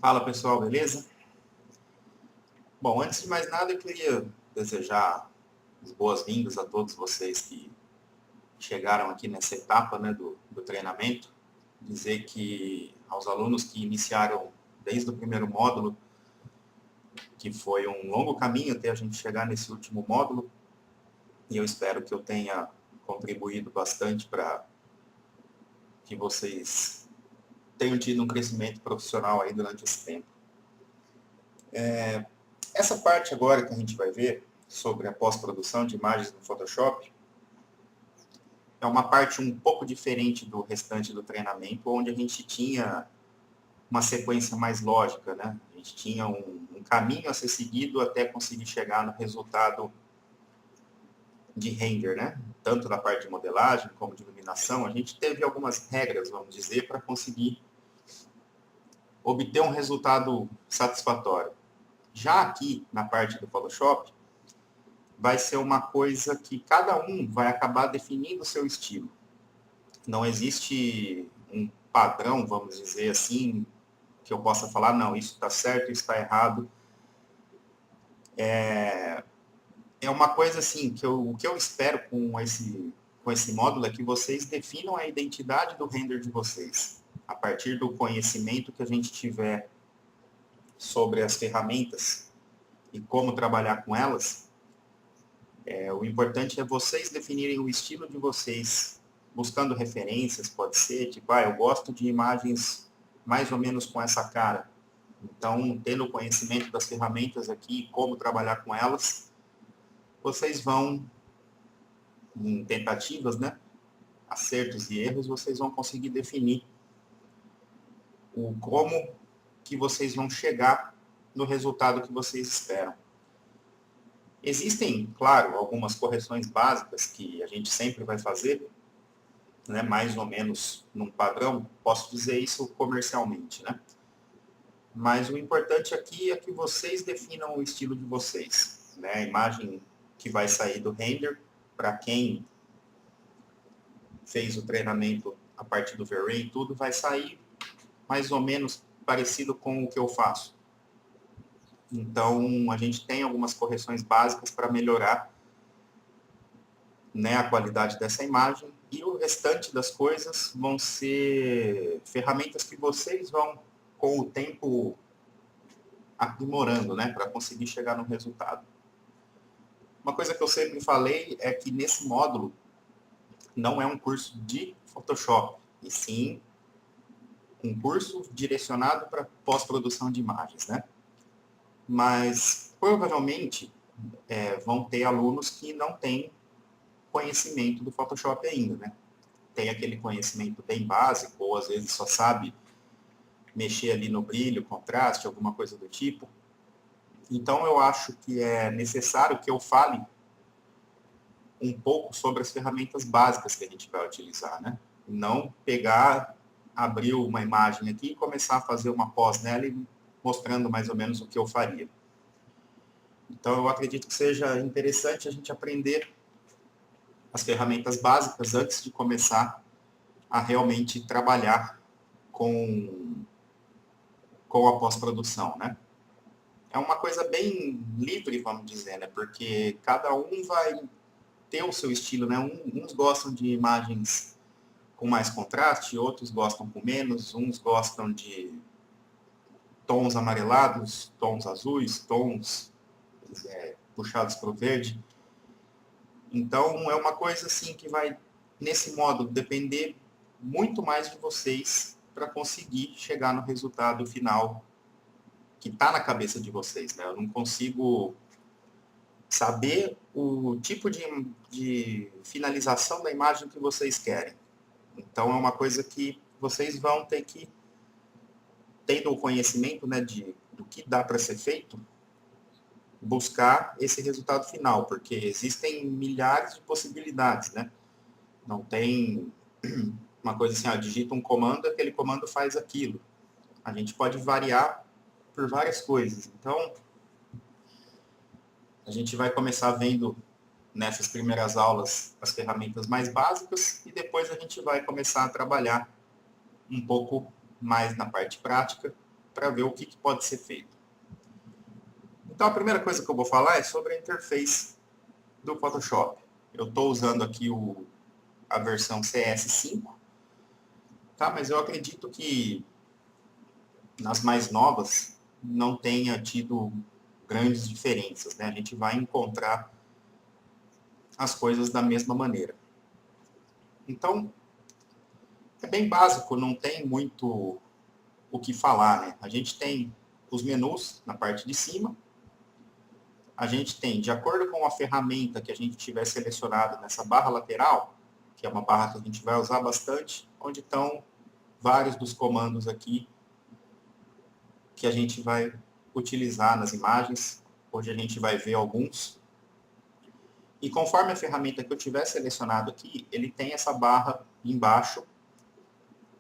Fala pessoal, beleza? Bom, antes de mais nada eu queria desejar as boas-vindas a todos vocês que chegaram aqui nessa etapa, né, do treinamento. Dizer que aos alunos que iniciaram desde o primeiro módulo, que foi um longo caminho até a gente chegar nesse último módulo, e eu espero que eu tenha contribuído bastante para que vocês tenham tido um crescimento profissional aí durante esse tempo. Essa parte agora que a gente vai ver sobre a pós-produção de imagens no Photoshop é uma parte um pouco diferente do restante do treinamento, onde a gente tinha uma sequência mais lógica, né? A gente tinha um caminho a ser seguido até conseguir chegar no resultado de render, né? Tanto na parte de modelagem como de iluminação, a gente teve algumas regras, vamos dizer, para conseguir obter um resultado satisfatório. Já aqui, na parte do Photoshop, vai ser uma coisa que cada um vai acabar definindo o seu estilo. Não existe um padrão, vamos dizer assim, que eu possa falar, não, isso está certo, isso está errado. É uma coisa assim, que o que eu espero com esse módulo é que vocês definam a identidade do render de vocês, a partir do conhecimento que a gente tiver sobre as ferramentas e como trabalhar com elas. O importante é vocês definirem o estilo de vocês, buscando referências, pode ser, tipo, eu gosto de imagens mais ou menos com essa cara. Então, tendo conhecimento das ferramentas aqui, como trabalhar com elas, vocês vão, em tentativas, né, acertos e erros, vocês vão conseguir definir o como que vocês vão chegar no resultado que vocês esperam. Existem, claro, algumas correções básicas que a gente sempre vai fazer, né, mais ou menos num padrão, posso dizer isso comercialmente, né? Mas o importante aqui é que vocês definam o estilo de vocês, né? A imagem que vai sair do render, para quem fez o treinamento a partir do V-Ray e tudo, vai sair mais ou menos parecido com o que eu faço. Então, a gente tem algumas correções básicas para melhorar, né, a qualidade dessa imagem, e o restante das coisas vão ser ferramentas que vocês vão, com o tempo, aprimorando, né, para conseguir chegar no resultado. Uma coisa que eu sempre falei é que nesse módulo não é um curso de Photoshop, e sim um curso direcionado para pós-produção de imagens, né? Mas provavelmente vão ter alunos que não têm conhecimento do Photoshop ainda, né? Tem aquele conhecimento bem básico, ou às vezes só sabe mexer ali no brilho, contraste, alguma coisa do tipo. Então eu acho que é necessário que eu fale um pouco sobre as ferramentas básicas que a gente vai utilizar, né? Não pegar, abrir uma imagem aqui e começar a fazer uma pós nela e mostrando mais ou menos o que eu faria. Então eu acredito que seja interessante a gente aprender as ferramentas básicas antes de começar a realmente trabalhar com a pós-produção, né? É uma coisa bem livre, vamos dizer, né? Porque cada um vai ter o seu estilo, né? Uns gostam de imagens com mais contraste, outros gostam com menos, uns gostam de tons amarelados, tons azuis, tons puxados para o verde. Então, é uma coisa assim que vai, nesse modo, depender muito mais de vocês para conseguir chegar no resultado final que está na cabeça de vocês, né? Eu não consigo saber o tipo de finalização da imagem que vocês querem. Então, é uma coisa que vocês vão ter que, tendo o conhecimento, né, do que dá para ser feito, buscar esse resultado final, porque existem milhares de possibilidades, né? Não tem uma coisa assim, digita um comando, aquele comando faz aquilo. A gente pode variar por várias coisas. Então, A gente vai começar vendo nessas primeiras aulas as ferramentas mais básicas e depois a gente vai começar a trabalhar um pouco mais na parte prática para ver o que pode ser feito. Então a primeira coisa que eu vou falar é sobre a interface do Photoshop. Eu estou usando aqui a versão CS5, tá? Mas eu acredito que nas mais novas não tenha tido grandes diferenças, né? A gente vai encontrar as coisas da mesma maneira. Então, é bem básico, não tem muito o que falar, né? A gente tem os menus na parte de cima, a gente tem, de acordo com a ferramenta que a gente tiver selecionado nessa barra lateral, que é uma barra que a gente vai usar bastante, onde estão vários dos comandos aqui que a gente vai utilizar nas imagens. Hoje a gente vai ver alguns. E conforme a ferramenta que eu tiver selecionado aqui, ele tem essa barra embaixo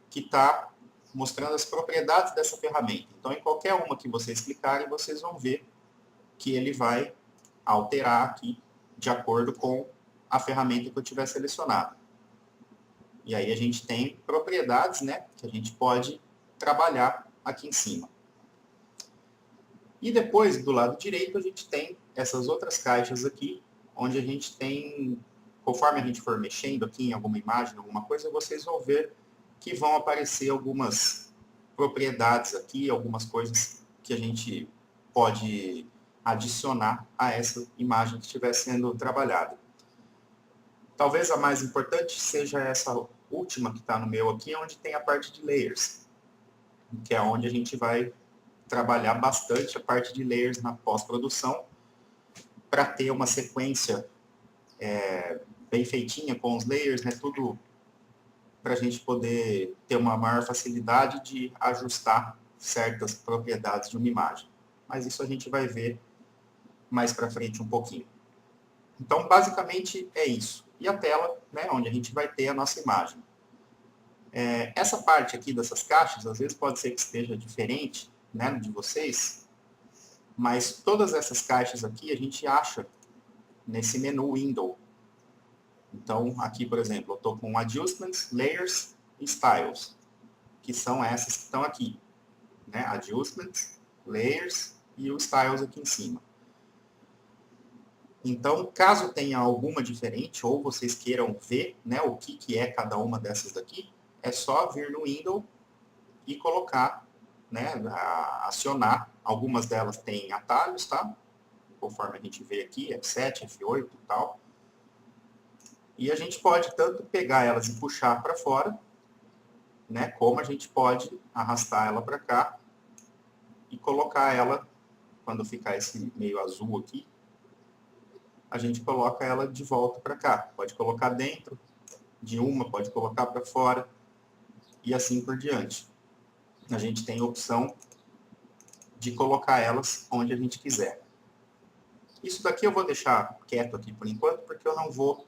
que está mostrando as propriedades dessa ferramenta. Então, em qualquer uma que vocês clicarem, vocês vão ver que ele vai alterar aqui de acordo com a ferramenta que eu tiver selecionado. E aí a gente tem propriedades, né, que a gente pode trabalhar aqui em cima. E depois, do lado direito, a gente tem essas outras caixas aqui, onde a gente tem, conforme a gente for mexendo aqui em alguma imagem, alguma coisa, vocês vão ver que vão aparecer algumas propriedades aqui, algumas coisas que a gente pode adicionar a essa imagem que estiver sendo trabalhada. Talvez a mais importante seja essa última que está no meu aqui, onde tem a parte de layers, que é onde a gente vai trabalhar bastante a parte de layers na pós-produção, para ter uma sequência bem feitinha com os layers, né, tudo para a gente poder ter uma maior facilidade de ajustar certas propriedades de uma imagem. Mas isso a gente vai ver mais para frente um pouquinho. Então, basicamente, é isso. E a tela, né, onde a gente vai ter a nossa imagem. Essa parte aqui dessas caixas, às vezes pode ser que esteja diferente, né, de vocês, mas todas essas caixas aqui a gente acha nesse menu Window. Então, aqui, por exemplo, eu estou com Adjustments, Layers e Styles, que são essas que estão aqui, né? Adjustments, Layers e o Styles aqui em cima. Então, caso tenha alguma diferente, ou vocês queiram ver, né, o que é cada uma dessas daqui, é só vir no Window e colocar, né, acionar. Algumas delas têm atalhos, tá? Conforme a gente vê aqui, F7, F8 e tal. E a gente pode tanto pegar elas e puxar para fora, né, como a gente pode arrastar ela para cá e colocar ela, quando ficar esse meio azul aqui, a gente coloca ela de volta para cá. Pode colocar dentro de uma, pode colocar para fora e assim por diante. A gente tem a opção de colocar elas onde a gente quiser. Isso daqui eu vou deixar quieto aqui por enquanto, porque eu não vou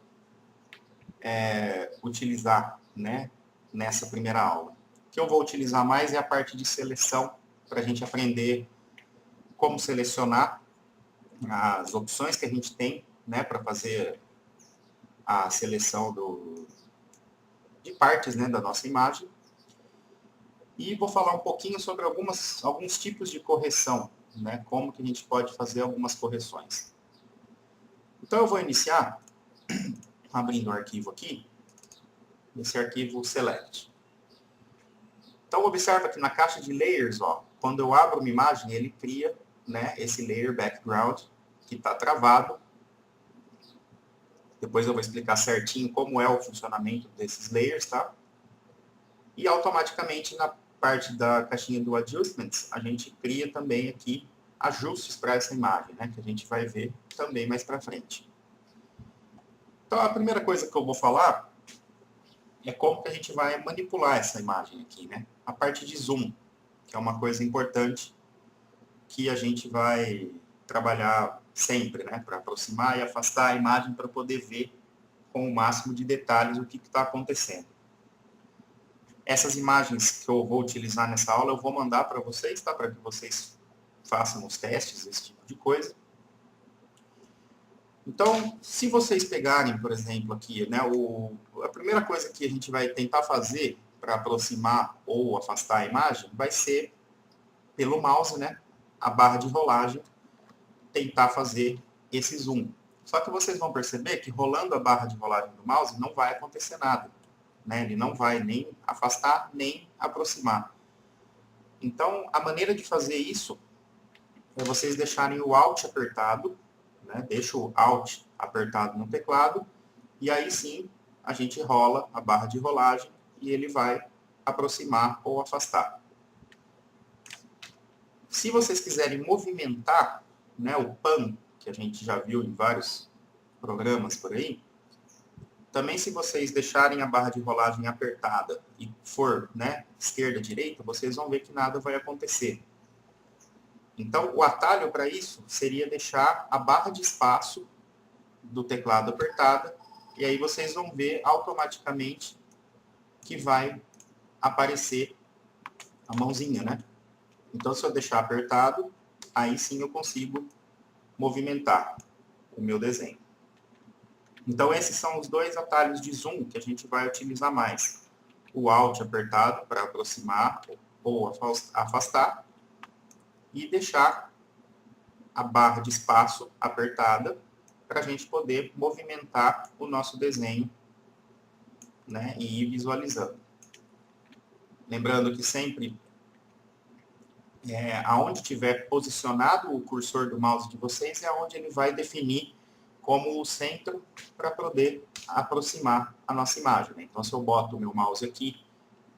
utilizar, né, nessa primeira aula. O que eu vou utilizar mais é a parte de seleção, para a gente aprender como selecionar as opções que a gente tem, né, para fazer a seleção de partes, né, da nossa imagem. E vou falar um pouquinho sobre alguns tipos de correção, né, como que a gente pode fazer algumas correções. Então eu vou iniciar abrindo o arquivo aqui, esse arquivo Select. Então observa que na caixa de Layers, ó, quando eu abro uma imagem, ele cria, né, esse Layer Background que está travado. Depois eu vou explicar certinho como é o funcionamento desses layers, tá? E automaticamente na parte da caixinha do Adjustments, a gente cria também aqui ajustes para essa imagem, né? Que a gente vai ver também mais para frente. Então a primeira coisa que eu vou falar é como que a gente vai manipular essa imagem aqui, né? A parte de zoom, que é uma coisa importante que a gente vai trabalhar sempre, né? Para aproximar e afastar a imagem para poder ver com o máximo de detalhes o que está acontecendo. Essas imagens que eu vou utilizar nessa aula, eu vou mandar para vocês, tá? Para que vocês façam os testes, esse tipo de coisa. Então, se vocês pegarem, por exemplo, aqui, né, a primeira coisa que a gente vai tentar fazer para aproximar ou afastar a imagem vai ser pelo mouse, né, a barra de rolagem, tentar fazer esse zoom. Só que vocês vão perceber que rolando a barra de rolagem do mouse não vai acontecer nada, né? Ele não vai nem afastar nem aproximar. Então, a maneira de fazer isso é vocês deixarem o Alt apertado, né? Deixa o Alt apertado no teclado, e aí sim a gente rola a barra de rolagem e ele vai aproximar ou afastar. Se vocês quiserem movimentar, né, o pan, que a gente já viu em vários programas por aí, também se vocês deixarem a barra de rolagem apertada e for, né, esquerda, direita, vocês vão ver que nada vai acontecer. Então, o atalho para isso seria deixar a barra de espaço do teclado apertada, e aí vocês vão ver automaticamente que vai aparecer a mãozinha, né? Então, se eu deixar apertado, aí sim eu consigo movimentar o meu desenho. Então, esses são os dois atalhos de zoom que a gente vai utilizar mais. O Alt apertado para aproximar ou afastar e deixar a barra de espaço apertada para a gente poder movimentar o nosso desenho, né, e ir visualizando. Lembrando que sempre, aonde tiver posicionado o cursor do mouse de vocês, é onde ele vai definir como o centro para poder aproximar a nossa imagem, né? Então, se eu boto o meu mouse aqui,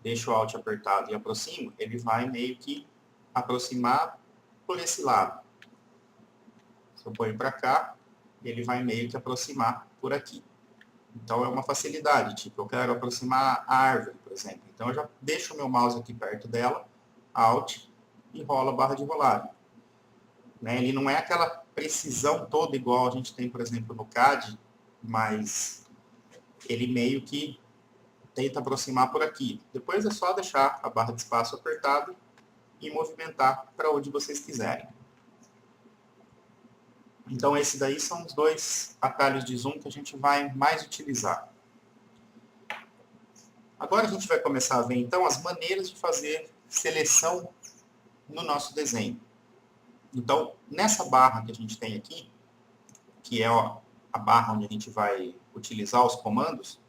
deixo o Alt apertado e aproximo, ele vai meio que aproximar por esse lado. Se eu ponho para cá, ele vai meio que aproximar por aqui. Então, é uma facilidade, tipo, eu quero aproximar a árvore, por exemplo. Então, eu já deixo o meu mouse aqui perto dela, Alt, e rolo a barra de rolagem. Né? Ele não é aquela precisão toda igual a gente tem, por exemplo, no CAD, mas ele meio que tenta aproximar por aqui. Depois é só deixar a barra de espaço apertada e movimentar para onde vocês quiserem. Então, esses daí são os dois atalhos de zoom que a gente vai mais utilizar. Agora a gente vai começar a ver, então, as maneiras de fazer seleção no nosso desenho. Então, nessa barra que a gente tem aqui, que é a barra onde a gente vai utilizar os comandos,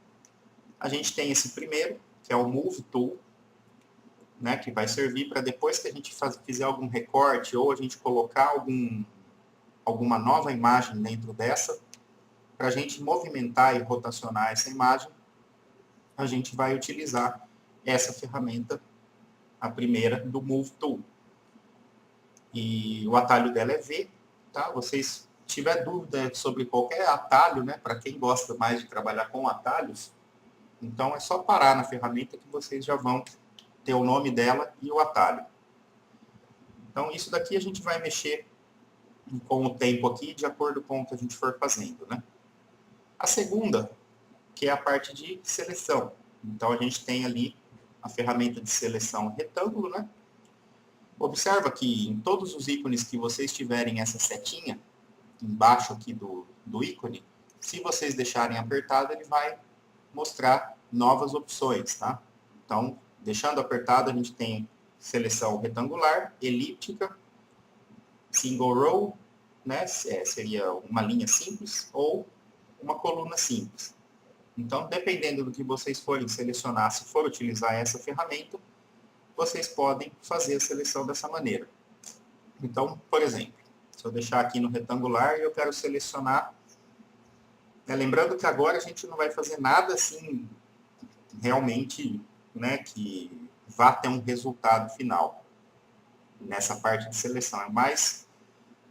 a gente tem esse primeiro, que é o Move Tool, né, que vai servir para depois que a gente fizer algum recorte ou a gente colocar alguma nova imagem dentro dessa, para a gente movimentar e rotacionar essa imagem, a gente vai utilizar essa ferramenta, a primeira, do Move Tool. E o atalho dela é V, tá? Vocês tiver dúvida sobre qualquer atalho, né, para quem gosta mais de trabalhar com atalhos, então é só parar na ferramenta que vocês já vão ter o nome dela e o atalho. Então isso daqui a gente vai mexer com o tempo aqui, de acordo com o que a gente for fazendo, né? A segunda, que é a parte de seleção. Então a gente tem ali a ferramenta de seleção retângulo, né? Observa que em todos os ícones que vocês tiverem essa setinha, embaixo aqui do ícone, se vocês deixarem apertado, ele vai mostrar novas opções, tá? Então, deixando apertado, a gente tem seleção retangular, elíptica, single row, né? Seria uma linha simples, ou uma coluna simples. Então, dependendo do que vocês forem selecionar, se for utilizar essa ferramenta, vocês podem fazer a seleção dessa maneira. Então, por exemplo, se eu deixar aqui no retangular e eu quero selecionar, lembrando que agora a gente não vai fazer nada assim, realmente, né, que vá ter um resultado final nessa parte de seleção. É mais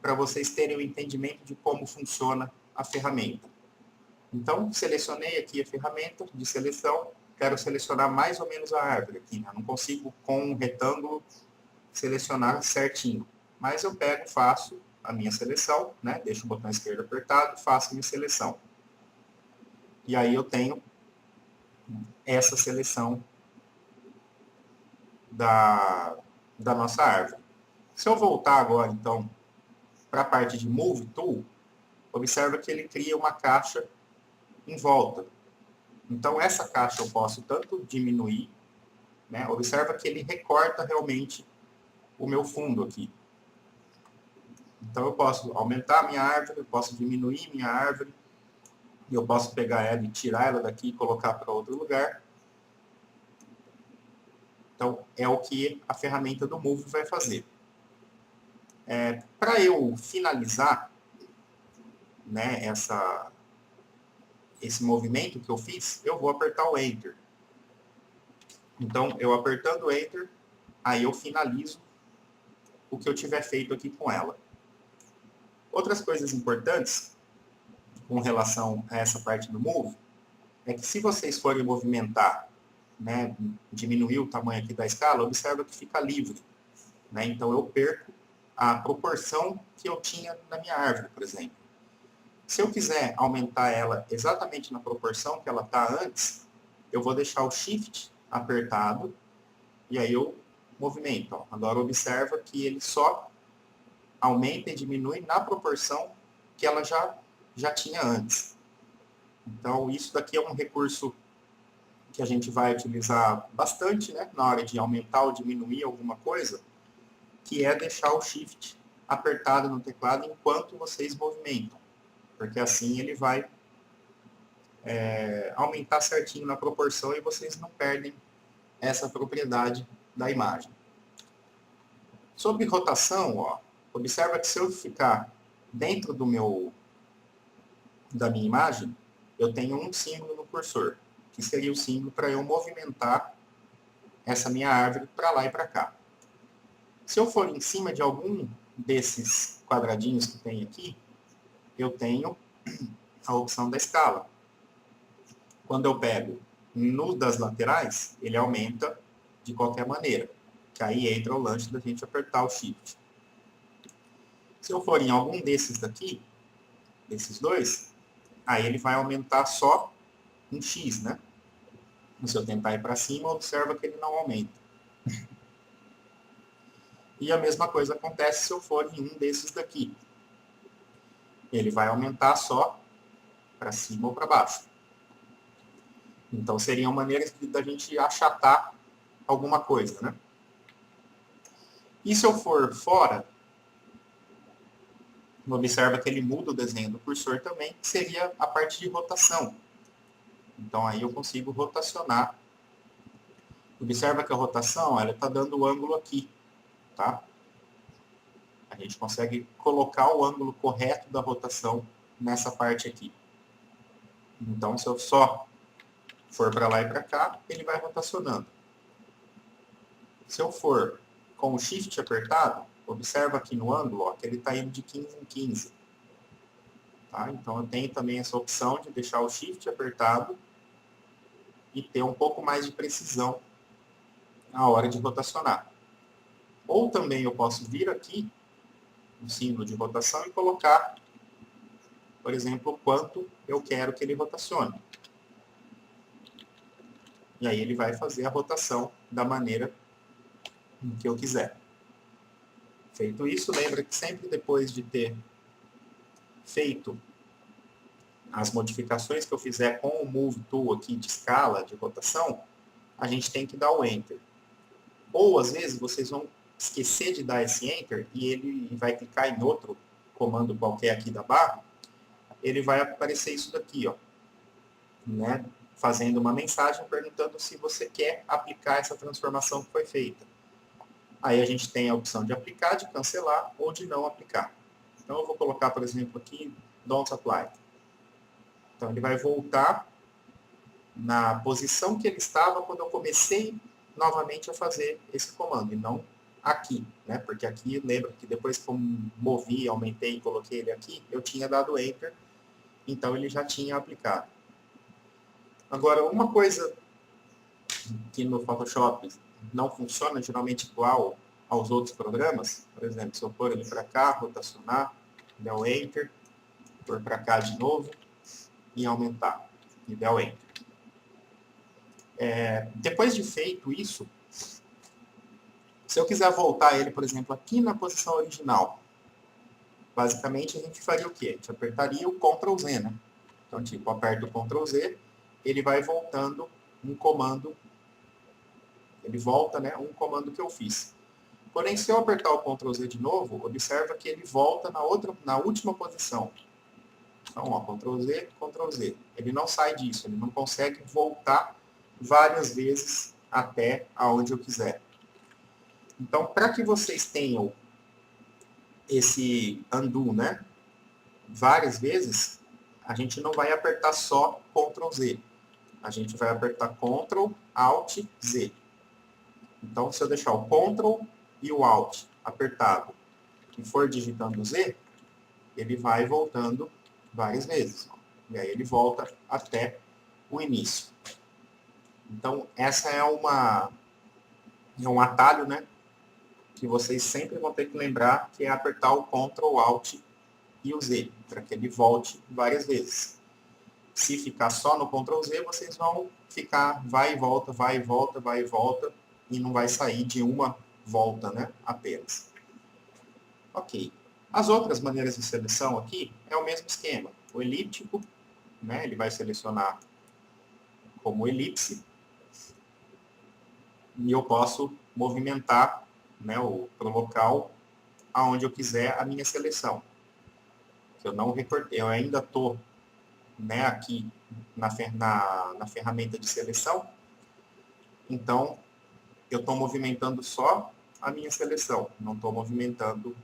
para vocês terem o entendimento de como funciona a ferramenta. Então, selecionei aqui a ferramenta de seleção, quero selecionar mais ou menos a árvore aqui, né? Não consigo com um retângulo selecionar certinho, mas eu pego, faço a minha seleção, né? Deixo o botão esquerdo apertado, faço a minha seleção. E aí eu tenho essa seleção da nossa árvore. Se eu voltar agora, então, para a parte de Move Tool, observa que ele cria uma caixa em volta. Então, essa caixa eu posso tanto diminuir, né? Observa que ele recorta realmente o meu fundo aqui. Então, eu posso aumentar a minha árvore, eu posso diminuir minha árvore, eu posso pegar ela e tirar ela daqui e colocar para outro lugar. Então, é o que a ferramenta do Move vai fazer. Para eu finalizar, né, esse movimento que eu fiz, eu vou apertar o Enter. Então, eu apertando o Enter, aí eu finalizo o que eu tiver feito aqui com ela. Outras coisas importantes com relação a essa parte do Move, é que se vocês forem movimentar, né, diminuir o tamanho aqui da escala, observa que fica livre. Né? Então, eu perco a proporção que eu tinha na minha árvore, por exemplo. Se eu quiser aumentar ela exatamente na proporção que ela está antes, eu vou deixar o Shift apertado e aí eu movimento. Ó. Agora, observa que ele só aumenta e diminui na proporção que ela já tinha antes. Então, isso daqui é um recurso que a gente vai utilizar bastante, né, na hora de aumentar ou diminuir alguma coisa, que é deixar o Shift apertado no teclado enquanto vocês movimentam. Porque assim ele vai aumentar certinho na proporção e vocês não perdem essa propriedade da imagem. Sobre rotação, ó, observa que se eu ficar dentro da minha imagem, eu tenho um símbolo no cursor, que seria o símbolo para eu movimentar essa minha árvore para lá e para cá. Se eu for em cima de algum desses quadradinhos que tem aqui, eu tenho a opção da escala. Quando eu pego no das laterais, ele aumenta de qualquer maneira, que aí entra o lance da gente apertar o Shift. Se eu for em algum desses daqui, desses dois, aí ele vai aumentar só um X, né? Se eu tentar ir para cima, observa que ele não aumenta. E a mesma coisa acontece se eu for em um desses daqui. Ele vai aumentar só para cima ou para baixo. Então, seriam maneiras da gente achatar alguma coisa, né? E se eu for fora, observa que ele muda o desenho do cursor também, que seria a parte de rotação. Então, aí eu consigo rotacionar. Observa que a rotação, ela está dando o ângulo aqui, tá? A gente consegue colocar o ângulo correto da rotação nessa parte aqui. Então, se eu só for para lá e para cá, ele vai rotacionando. Se eu for com o Shift apertado, observa aqui no ângulo, ó, que ele está indo de 15 em 15. Tá? Então, eu tenho também essa opção de deixar o Shift apertado e ter um pouco mais de precisão na hora de rotacionar. Ou também eu posso vir aqui no símbolo de rotação e colocar, por exemplo, o quanto eu quero que ele rotacione. E aí ele vai fazer a rotação da maneira que eu quiser. Feito isso, lembra que sempre depois de ter feito as modificações que eu fizer com o Move Tool aqui de escala, de rotação, a gente tem que dar o Enter. Ou, às vezes, vocês vão esquecer de dar esse Enter e ele vai clicar em outro comando qualquer aqui da barra, ele vai aparecer isso daqui, ó, né? Fazendo uma mensagem perguntando se você quer aplicar essa transformação que foi feita. Aí a gente tem a opção de aplicar, de cancelar ou de não aplicar. Então eu vou colocar, por exemplo, aqui, Don't Apply. Então ele vai voltar na posição que ele estava quando eu comecei novamente a fazer esse comando, e não aqui, né? Porque aqui, lembra que depois que eu movi, aumentei e coloquei ele aqui, eu tinha dado Enter, então ele já tinha aplicado. Agora, uma coisa que no Photoshop não funciona geralmente igual aos outros programas, por exemplo, se eu pôr ele para cá, rotacionar, der o Enter, pôr para cá de novo e aumentar, e der o Enter. Depois de feito isso, se eu quiser voltar ele, por exemplo, aqui na posição original, Basicamente, a gente faria o quê? A gente apertaria o Ctrl Z, né? Então, tipo, aperta o Ctrl Z, ele vai voltando um comando, ele volta, né, um comando que eu fiz. Porém, se eu apertar o Ctrl Z de novo, observa que ele volta na última posição. Então, ó, Ctrl Z, Ctrl Z. Ele não sai disso, ele não consegue voltar várias vezes até aonde eu quiser. Então, para que vocês tenham esse undo, né, várias vezes, a gente não vai apertar só Ctrl Z. A gente vai apertar Ctrl, Alt, Z. Então, se eu deixar o Ctrl e o Alt apertado e for digitando Z, ele vai voltando várias vezes. E aí ele volta até o início. Então, essa é um atalho, né, que vocês sempre vão ter que lembrar, que é apertar o Ctrl, Alt e o Z, para que ele volte várias vezes. Se ficar só no Ctrl Z, vocês vão ficar vai e volta, vai e volta, vai e volta, e não vai sair de uma volta, né, apenas. Ok. As outras maneiras de seleção aqui é o mesmo esquema. O elíptico, né, ele vai selecionar como elipse, e eu posso movimentar, né, para o local aonde eu quiser a minha seleção. Eu não recortei, eu ainda estou, né, aqui na ferramenta de seleção, então eu estou movimentando só a minha seleção, não estou movimentando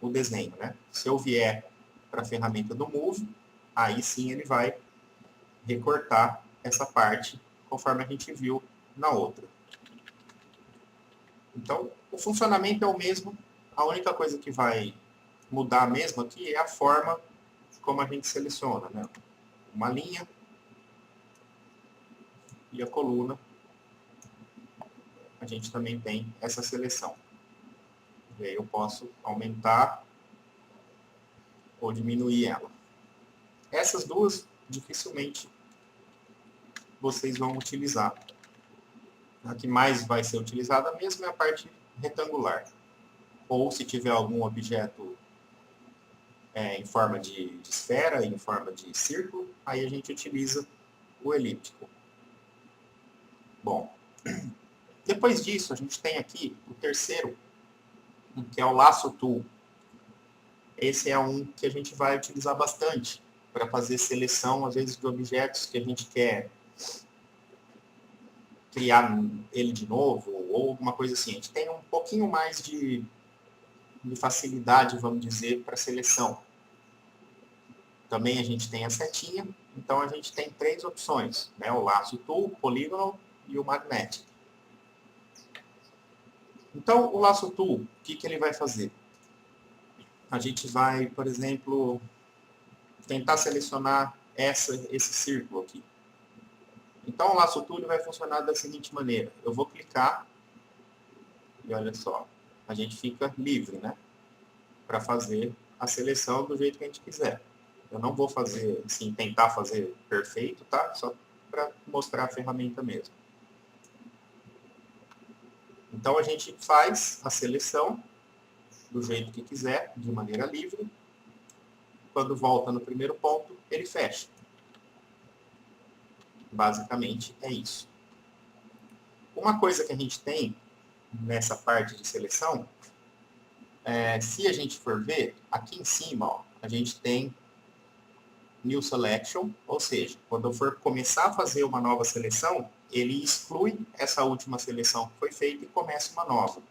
o desenho, né? Se eu vier para a ferramenta do Move, aí sim ele vai recortar essa parte, conforme a gente viu na outra. Então, o funcionamento é o mesmo, a única coisa que vai mudar mesmo aqui é a forma como a gente seleciona, né? Uma linha e a coluna, a gente também tem essa seleção. E aí eu posso aumentar ou diminuir ela. Essas duas, dificilmente vocês vão utilizar. A que mais vai ser utilizada mesmo é a parte retangular. Ou se tiver algum objeto em forma de esfera, em forma de círculo, aí a gente utiliza o elíptico. Bom, depois disso a gente tem aqui o terceiro, que é o Lasso Tool. Esse é um que a gente vai utilizar bastante para fazer seleção, às vezes, de objetos que a gente quer criar ele de novo, ou alguma coisa assim. A gente tem um pouquinho mais de facilidade, vamos dizer, para seleção. Também a gente tem a setinha, então a gente tem três opções, né? O Lasso Tool, o Polygonal e o Magnetic. Então, o Lasso Tool, o que ele vai fazer? A gente vai, por exemplo, tentar selecionar esse círculo aqui. Então, o Lasso Tool vai funcionar da seguinte maneira. Eu vou clicar e olha só, a gente fica livre, né? Para fazer a seleção do jeito que a gente quiser. Eu não vou fazer, assim, tentar fazer perfeito, tá? Só para mostrar a ferramenta mesmo. Então, a gente faz a seleção do jeito que quiser, de maneira livre. Quando volta no primeiro ponto, ele fecha. Basicamente, é isso. Uma coisa que a gente tem nessa parte de seleção, se a gente for ver, aqui em cima, ó, a gente tem New Selection, ou seja, quando eu for começar a fazer uma nova seleção, ele exclui essa última seleção que foi feita e começa uma nova.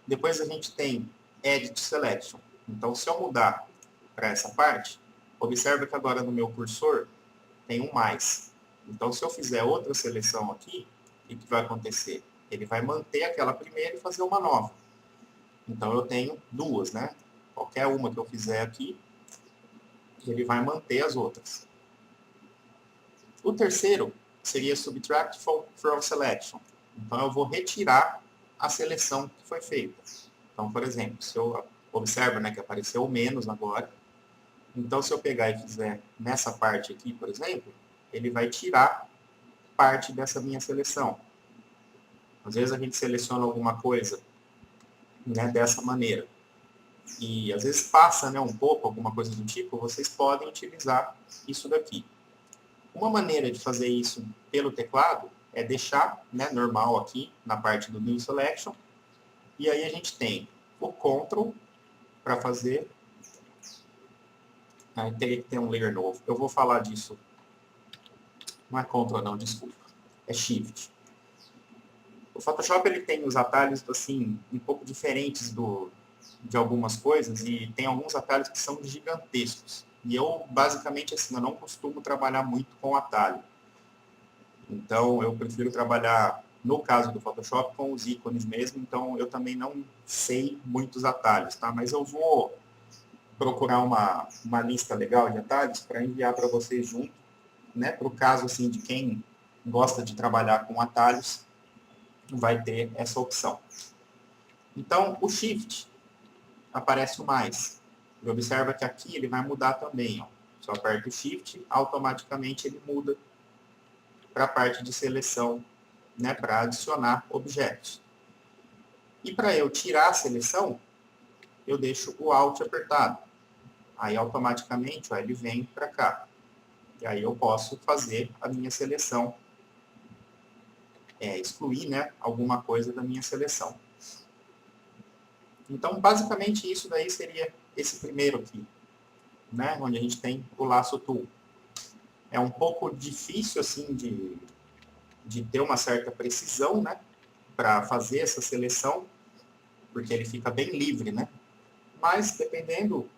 Depois a gente tem Edit Selection. Então, se eu mudar para essa parte, observa que agora no meu cursor tem um mais. Então, se eu fizer outra seleção aqui, o que vai acontecer? Ele vai manter aquela primeira e fazer uma nova. Então, eu tenho duas, né? Qualquer uma que eu fizer aqui, ele vai manter as outras. O terceiro seria Subtract from Selection. Então, eu vou retirar a seleção que foi feita. Então, por exemplo, se eu observo, né, que apareceu o menos agora, então, se eu pegar e fizer nessa parte aqui, por exemplo, ele vai tirar parte dessa minha seleção. Às vezes a gente seleciona alguma coisa, né, dessa maneira. e às vezes passa, né, um pouco, alguma coisa do tipo, vocês podem utilizar isso daqui. Uma maneira de fazer isso pelo teclado é deixar, né, normal aqui na parte do New Selection, e aí a gente tem o Ctrl para fazer. Aí teria que ter um layer novo. Eu vou falar disso. Não é Ctrl não, desculpa. É Shift. O Photoshop ele tem os atalhos assim um pouco diferentes de algumas coisas e tem alguns atalhos que são gigantescos. E eu basicamente assim, eu não costumo trabalhar muito com atalho. Então eu prefiro trabalhar no caso do Photoshop com os ícones mesmo, então eu também não sei muitos atalhos, tá? Mas eu vou procurar uma lista legal de atalhos para enviar para vocês junto, né? Para o caso assim de quem gosta de trabalhar com atalhos, vai ter essa opção. Então, o Shift aparece o mais. E observa que aqui ele vai mudar também, ó. Só aperta o Shift, automaticamente ele muda para a parte de seleção, né? Para adicionar objetos. E para eu tirar a seleção, eu deixo o Alt apertado. Aí automaticamente, ó, ele vem para cá. E aí eu posso fazer a minha seleção, excluir, né, alguma coisa da minha seleção. Então, basicamente, isso daí seria esse primeiro aqui, né, onde a gente tem o Lasso Tool. É um pouco difícil, assim, de ter uma certa precisão, né, para fazer essa seleção, porque ele fica bem livre, né. Mas, dependendo,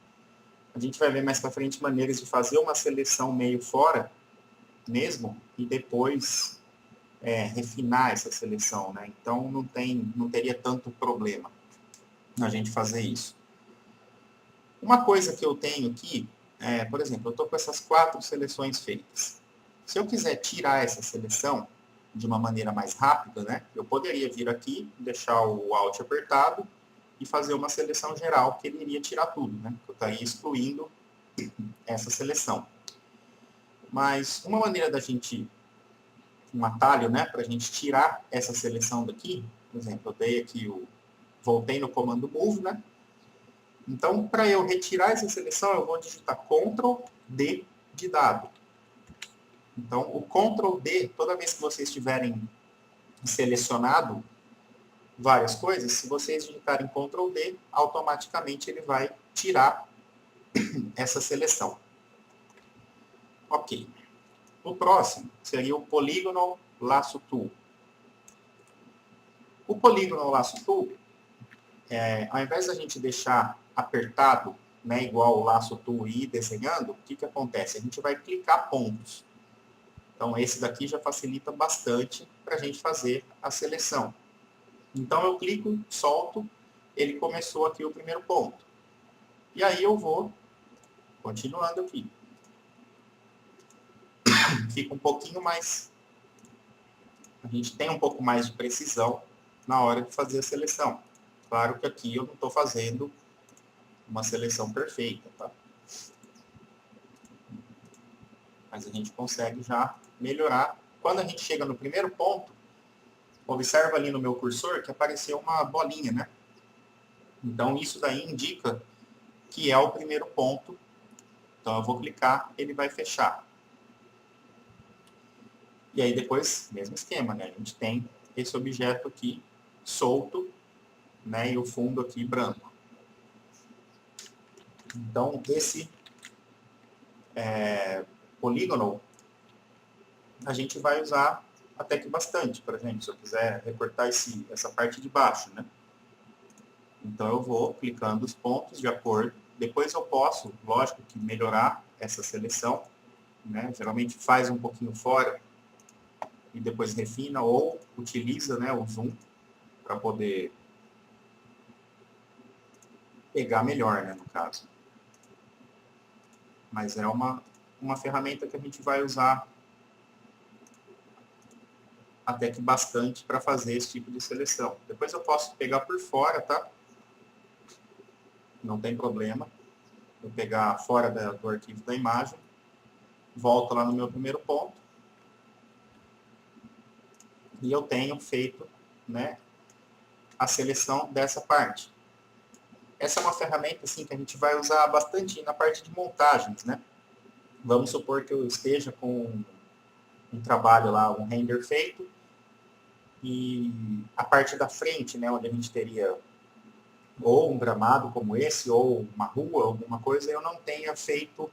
a gente vai ver mais para frente maneiras de fazer uma seleção meio fora mesmo, e depois refinar essa seleção, né? Então não teria tanto problema a gente fazer isso. Uma coisa que eu tenho aqui, por exemplo, eu estou com essas 4 seleções feitas. Se eu quiser tirar essa seleção de uma maneira mais rápida, né? Eu poderia vir aqui, deixar o Alt apertado e fazer uma seleção geral, que ele iria tirar tudo, né? Eu estaria excluindo essa seleção. Mas uma maneira da gente um atalho, né, para a gente tirar essa seleção daqui. Por exemplo, eu dei aqui voltei no comando Move, né? Então, para eu retirar essa seleção, eu vou digitar Ctrl D de dado. Então, o Ctrl D, toda vez que vocês tiverem selecionado várias coisas, se vocês digitarem Ctrl D, automaticamente ele vai tirar essa seleção. Ok. O próximo seria o Polygonal Lasso Tool. O Polygonal Lasso Tool, ao invés da gente deixar apertado, né, igual o Lasso Tool e ir desenhando, o que acontece? A gente vai clicar pontos. Então, esse daqui já facilita bastante para a gente fazer a seleção. Então, eu clico, solto, ele começou aqui o primeiro ponto. E aí eu vou continuando aqui. Fica um pouquinho mais... A gente tem um pouco mais de precisão na hora de fazer a seleção. Claro que aqui eu não estou fazendo uma seleção perfeita, tá? Mas a gente consegue já melhorar. Quando a gente chega no primeiro ponto, observa ali no meu cursor que apareceu uma bolinha, né? Então, isso daí indica que é o primeiro ponto. Então, eu vou clicar, ele vai fechar. E aí, depois, mesmo esquema, né? A gente tem esse objeto aqui solto, né? E o fundo aqui branco. Então, esse polígono, a gente vai usar até que bastante, por exemplo, se eu quiser recortar essa parte de baixo, né? Então, eu vou clicando os pontos de acordo. Depois eu posso, lógico, que melhorar essa seleção, né? Geralmente faz um pouquinho fora e depois refina ou utiliza, né, o zoom para poder pegar melhor, né, no caso. Mas é uma ferramenta que a gente vai usar até que bastante para fazer esse tipo de seleção. Depois eu posso pegar por fora, tá? Não tem problema. Eu pegar fora do arquivo da imagem, volto lá no meu primeiro ponto e eu tenho feito, né, a seleção dessa parte. essa é uma ferramenta assim, que a gente vai usar bastante na parte de montagens, né? Vamos supor que eu esteja com um trabalho lá, um render feito, e a parte da frente, né, onde a gente teria ou um gramado como esse, ou uma rua, alguma coisa, eu não tenha feito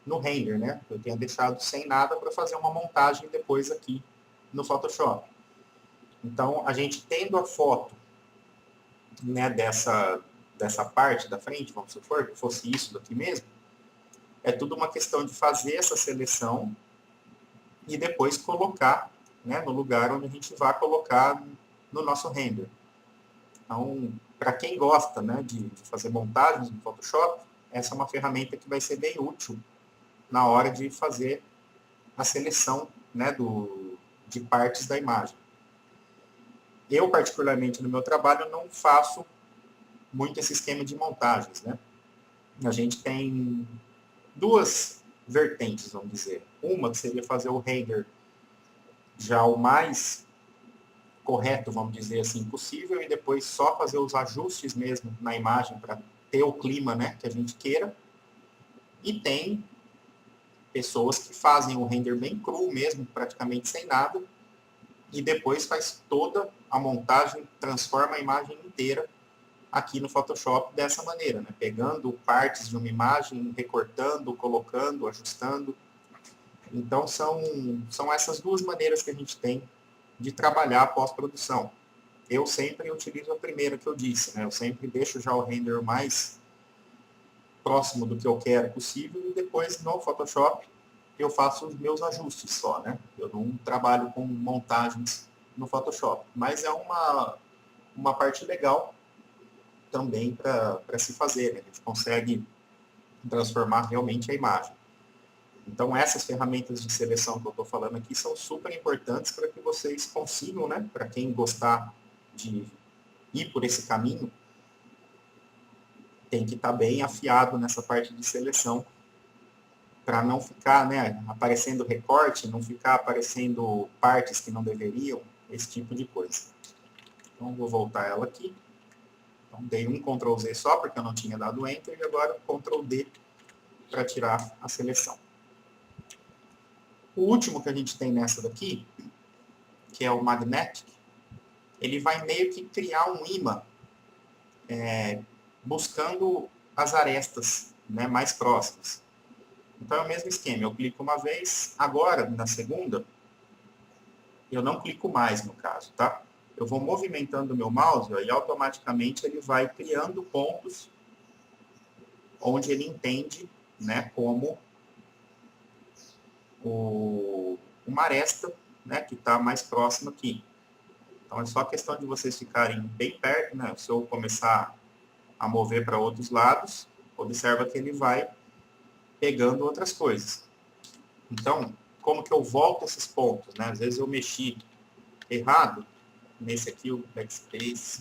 no render, né? Eu tenha deixado sem nada para fazer uma montagem depois aqui no Photoshop. Então, a gente tendo a foto, né, dessa parte da frente, vamos supor que fosse isso daqui mesmo, é tudo uma questão de fazer essa seleção e depois colocar, né, no lugar onde a gente vai colocar no nosso render. Então, para quem gosta, né, de fazer montagens no Photoshop, essa é uma ferramenta que vai ser bem útil na hora de fazer a seleção, né, de partes da imagem. Eu, particularmente, no meu trabalho, não faço muito esse esquema de montagens, né? A gente tem duas vertentes, vamos dizer. Uma que seria fazer o render já o mais correto, vamos dizer assim, possível, e depois só fazer os ajustes mesmo na imagem para ter o clima, né, que a gente queira. E tem pessoas que fazem o render bem cru mesmo, praticamente sem nada, e depois faz toda a montagem, transforma a imagem inteira aqui no Photoshop dessa maneira, né? Pegando partes de uma imagem, recortando, colocando, ajustando. Então, são essas duas maneiras que a gente tem de trabalhar a pós-produção. Eu sempre utilizo a primeira que eu disse, né? Eu sempre deixo já o render o mais próximo do que eu quero possível e depois no Photoshop eu faço os meus ajustes só, né? Eu não trabalho com montagens no Photoshop, mas é uma parte legal também para se fazer, né? A gente consegue transformar realmente a imagem. Então, essas ferramentas de seleção que eu estou falando aqui são super importantes para que vocês consigam, né? Para quem gostar de ir por esse caminho, tem que estar bem afiado nessa parte de seleção para não ficar, né, aparecendo recorte, não ficar aparecendo partes que não deveriam, esse tipo de coisa. Então, vou voltar ela aqui. Então, dei um Ctrl Z só, porque eu não tinha dado Enter, e agora Ctrl D para tirar a seleção. O último que a gente tem nessa daqui, que é o Magnetic, ele vai meio que criar um imã, buscando as arestas, né, mais próximas. Então é o mesmo esquema, eu clico uma vez, agora, na segunda, eu não clico mais no caso, tá? Eu vou movimentando o meu mouse ó, e automaticamente ele vai criando pontos onde ele entende, né, como uma aresta, né, que está mais próxima aqui. Então é só questão de vocês ficarem bem perto, né? Se eu começar a mover para outros lados, observa que ele vai pegando outras coisas. Então, como que eu volto esses pontos, né? Às vezes eu mexi errado, nesse aqui, o backspace.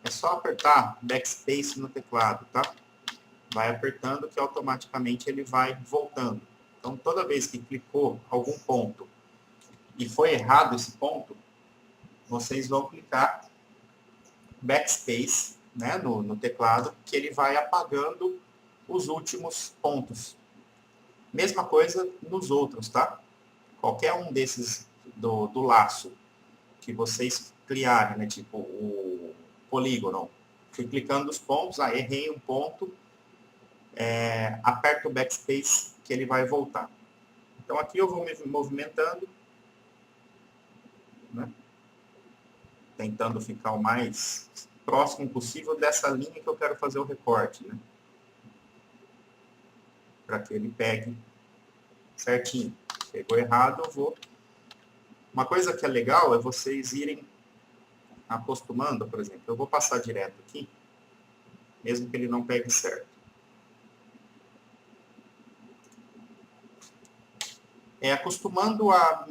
É só apertar backspace no teclado, tá? Vai apertando que automaticamente ele vai voltando. Então, toda vez que clicou algum ponto e foi errado esse ponto, vocês vão clicar backspace, né, no teclado, que ele vai apagando os últimos pontos. Mesma coisa nos outros, tá? Qualquer um desses do laço que vocês criarem, né, tipo o polígono, fui clicando os pontos, errei um ponto, aperto o backspace que ele vai voltar. Então aqui eu vou me movimentando, né, tentando ficar o mais próximo possível dessa linha que eu quero fazer o recorte, né, para que ele pegue certinho. Pegou errado, eu vou... Uma coisa que é legal é vocês irem acostumando, por exemplo, eu vou passar direto aqui, mesmo que ele não pegue certo. Acostumando a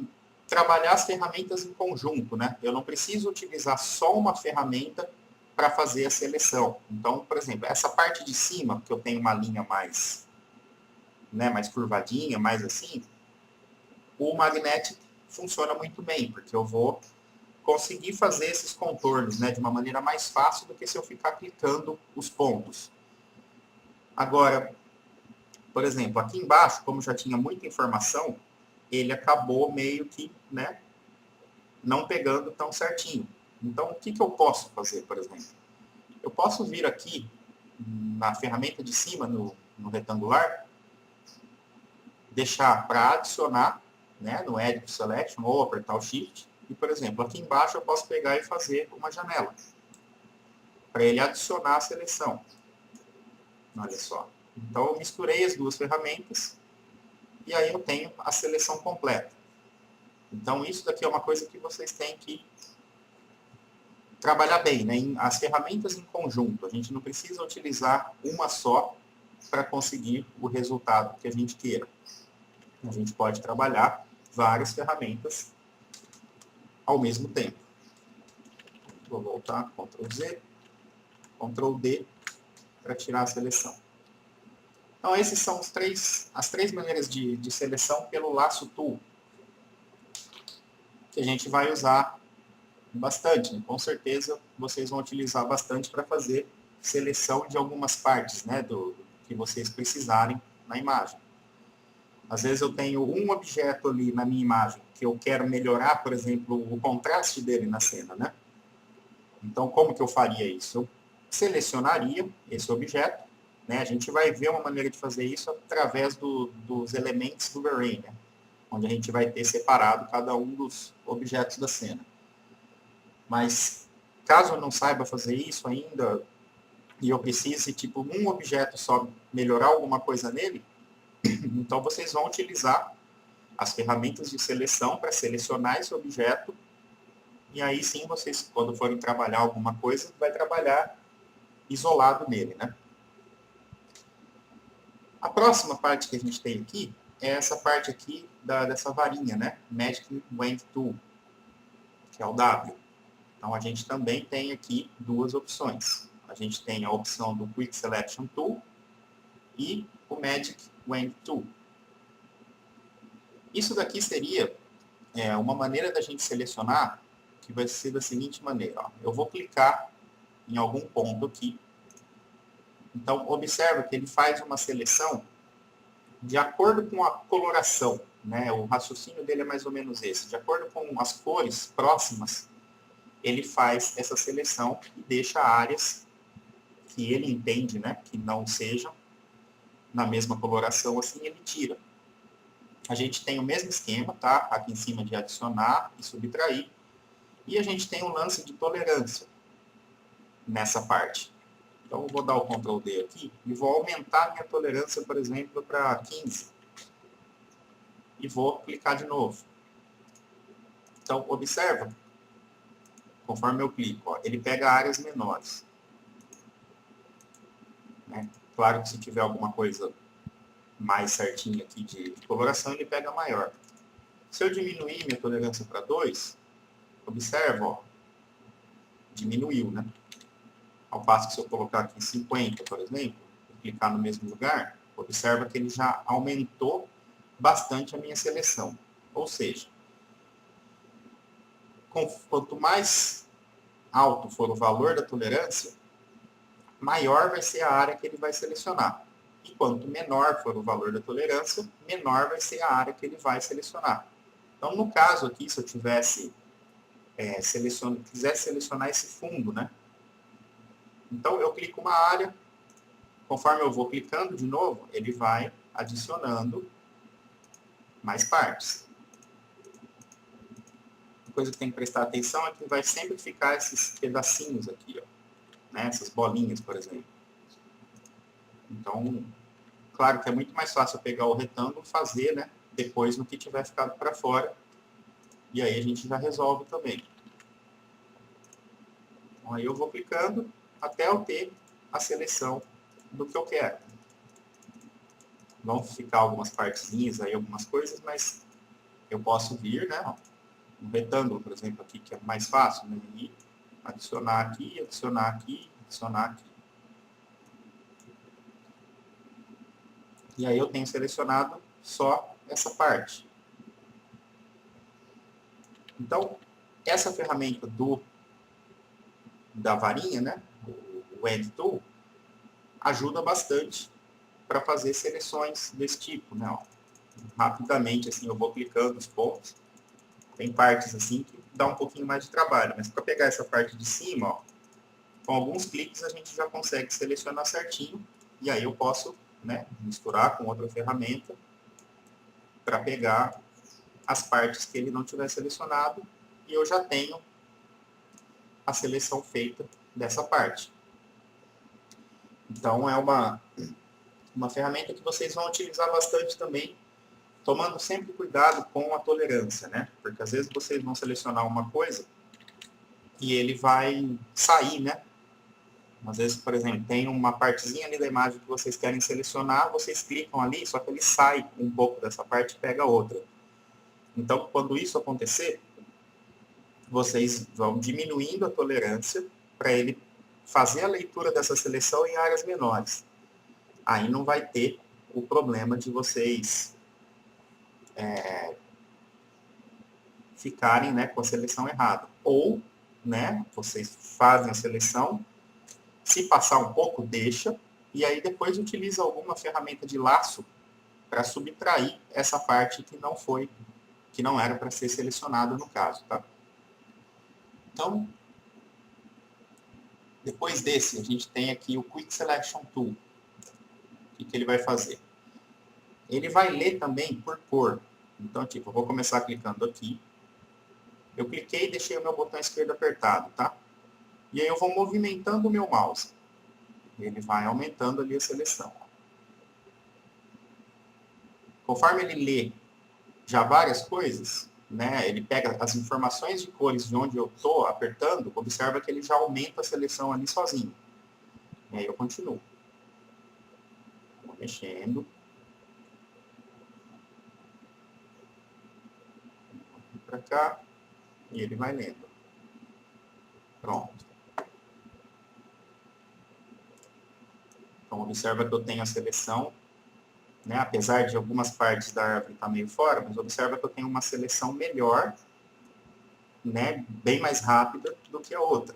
trabalhar as ferramentas em conjunto, né? Eu não preciso utilizar só uma ferramenta para fazer a seleção. Então, por exemplo, essa parte de cima, que eu tenho uma linha mais, né, mais curvadinha, mais assim, o Magnetic funciona muito bem, porque eu vou conseguir fazer esses contornos, né, de uma maneira mais fácil do que se eu ficar clicando os pontos. Agora, por exemplo, aqui embaixo, como já tinha muita informação, ele acabou meio que, né, não pegando tão certinho. Então, o que eu posso fazer, por exemplo? Eu posso vir aqui na ferramenta de cima, no retangular, deixar para adicionar, né, no Edit Selection, ou apertar o Shift. E, por exemplo, aqui embaixo eu posso pegar e fazer uma janela, para ele adicionar a seleção. Olha só. Então, eu misturei as duas ferramentas, e aí eu tenho a seleção completa. Então, isso daqui é uma coisa que vocês têm que trabalhar bem, né? As ferramentas em conjunto. A gente não precisa utilizar uma só para conseguir o resultado que a gente queira. A gente pode trabalhar várias ferramentas ao mesmo tempo. Vou voltar, Ctrl Z, Ctrl D, para tirar a seleção. Então, essas são as três maneiras de seleção pelo Lasso Tool, que a gente vai usar bastante, né? Com certeza vocês vão utilizar bastante para fazer seleção de algumas partes, né, do que vocês precisarem na imagem. Às vezes eu tenho um objeto ali na minha imagem que eu quero melhorar, por exemplo, o contraste dele na cena, né? Então, como que eu faria isso? Eu selecionaria esse objeto, né? A gente vai ver uma maneira de fazer isso através dos elementos do Array, né? Onde a gente vai ter separado cada um dos objetos da cena. Mas, caso eu não saiba fazer isso ainda, e eu precise, tipo, um objeto só melhorar alguma coisa nele, então vocês vão utilizar as ferramentas de seleção para selecionar esse objeto, e aí sim vocês, quando forem trabalhar alguma coisa, vai trabalhar isolado nele, né? A próxima parte que a gente tem aqui é essa parte aqui dessa varinha, né? Magic Wand Tool, que é o W. Então, a gente também tem aqui duas opções. A gente tem a opção do Quick Selection Tool e o Magic Wand Tool. Isso daqui seria uma maneira da gente selecionar, que vai ser da seguinte maneira. Ó. Eu vou clicar em algum ponto aqui. Então, observa que ele faz uma seleção de acordo com a coloração. Né? O raciocínio dele é mais ou menos esse. De acordo com as cores próximas, ele faz essa seleção e deixa áreas que ele entende, né, que não sejam na mesma coloração, assim ele tira. A gente tem o mesmo esquema, tá? Aqui em cima de adicionar e subtrair. E a gente tem um lance de tolerância nessa parte. Então, eu vou dar o Ctrl D aqui e vou aumentar minha tolerância, por exemplo, para 15. E vou clicar de novo. Então, observa. Conforme eu clico, ó, ele pega áreas menores. Né? Claro que se tiver alguma coisa mais certinha aqui de coloração, ele pega maior. Se eu diminuir minha tolerância para 2, observa, ó, diminuiu, né? Ao passo que se eu colocar aqui 50, por exemplo, e clicar no mesmo lugar, observa que ele já aumentou bastante a minha seleção. Ou seja, quanto mais alto for o valor da tolerância, maior vai ser a área que ele vai selecionar. E quanto menor for o valor da tolerância, menor vai ser a área que ele vai selecionar. Então, no caso aqui, se eu tivesse quisesse selecionar esse fundo, né? Então, eu clico uma área, conforme eu vou clicando de novo, ele vai adicionando mais partes. Uma coisa que tem que prestar atenção é que vai sempre ficar esses pedacinhos aqui, ó, né? Essas bolinhas, por exemplo. Então, claro que é muito mais fácil eu pegar o retângulo e fazer, né, depois no que tiver ficado para fora. E aí a gente já resolve também. Então, aí eu vou clicando até eu ter a seleção do que eu quero. Vão ficar algumas partezinhas aí, algumas coisas, mas eu posso vir, né, ó, um retângulo, por exemplo, aqui, que é mais fácil, né, e adicionar aqui, adicionar aqui, adicionar aqui. E aí eu tenho selecionado só essa parte. Então, essa ferramenta da varinha, né, o End Tool, ajuda bastante para fazer seleções desse tipo, né? Ó. Rapidamente, assim, eu vou clicando os pontos. Tem partes assim que dá um pouquinho mais de trabalho, mas para pegar essa parte de cima, ó, com alguns cliques a gente já consegue selecionar certinho, e aí eu posso, né, misturar com outra ferramenta para pegar as partes que ele não tiver selecionado, e eu já tenho a seleção feita dessa parte. Então é uma ferramenta que vocês vão utilizar bastante também, tomando sempre cuidado com a tolerância, né? Porque às vezes vocês vão selecionar uma coisa e ele vai sair, né? Às vezes, por exemplo, tem uma partezinha ali da imagem que vocês querem selecionar, vocês clicam ali, só que ele sai um pouco dessa parte e pega outra. Então, quando isso acontecer, vocês vão diminuindo a tolerância para ele fazer a leitura dessa seleção em áreas menores. Aí não vai ter o problema de vocês ficarem, né, com a seleção errada. Ou, né, vocês fazem a seleção, se passar um pouco, deixa, e aí depois utiliza alguma ferramenta de laço para subtrair essa parte que não era para ser selecionada no caso, tá? Então, depois desse, a gente tem aqui o Quick Selection Tool. O que ele vai fazer? Ele vai ler também por cor. Então, tipo, eu vou começar clicando aqui. Eu cliquei e deixei o meu botão esquerdo apertado, tá? E aí eu vou movimentando o meu mouse. Ele vai aumentando ali a seleção. Conforme ele lê já várias coisas, né, ele pega as informações de cores de onde eu estou apertando, observa que ele já aumenta a seleção ali sozinho. E aí eu continuo. Vou mexendo. Para cá. E ele vai lendo. Pronto. Então, observa que eu tenho a seleção, né, apesar de algumas partes da árvore estar meio fora, mas observa que eu tenho uma seleção melhor, né, bem mais rápida do que a outra.